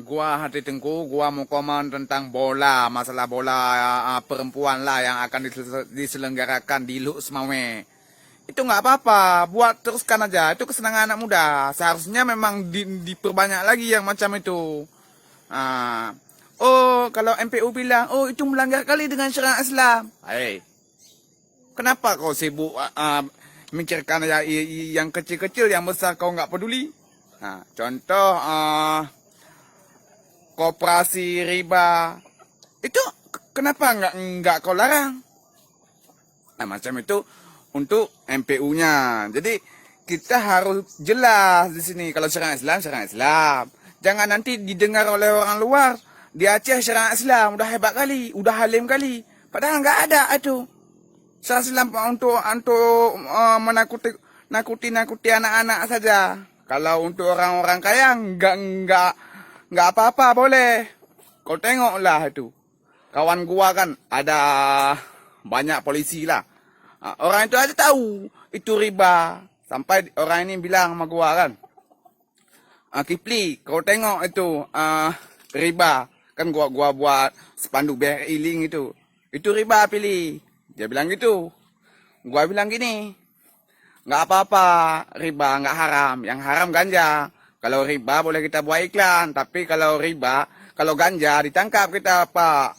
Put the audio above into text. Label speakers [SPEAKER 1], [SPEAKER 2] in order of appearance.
[SPEAKER 1] gua hati tengku, gua mau komen tentang bola, masalah bola perempuan lah yang akan diselenggarakan di Luk Semawe. Itu nggak apa-apa, buat teruskan aja. Itu kesenangan anak muda. Seharusnya memang diperbanyak lagi yang macam itu. Oh, kalau MPU bilang, oh itu melanggar kali dengan syariat Islam. Hey, kenapa kau sibuk mikirkan yang kecil-kecil, yang besar kau nggak peduli? Contoh koperasi riba, itu kenapa nggak kau larang? Macam itu untuk MPU-nya. Jadi kita harus jelas di sini. Kalau syariat Islam, syariat Islam. Jangan nanti didengar oleh orang luar. Di Aceh syariat Islam udah hebat kali, udah halim kali. Padahal nggak ada itu. Syariat Islam untuk nakuti anak-anak saja. Kalau untuk orang-orang kaya nggak apa-apa boleh. Kau tengoklah itu. Kawan gua kan ada banyak polisi lah. Orang itu aja tahu itu riba. Sampai orang ini bilang sama gua kan, Kipli, kau tengok itu riba. Kan gua buat spanduk BRI link itu riba pilih. Dia bilang gitu. Gua bilang gini, nggak apa-apa, riba nggak haram. Yang haram ganja. Kalau riba boleh kita buat iklan, tapi kalau riba, kalau ganja ditangkap kita Pak.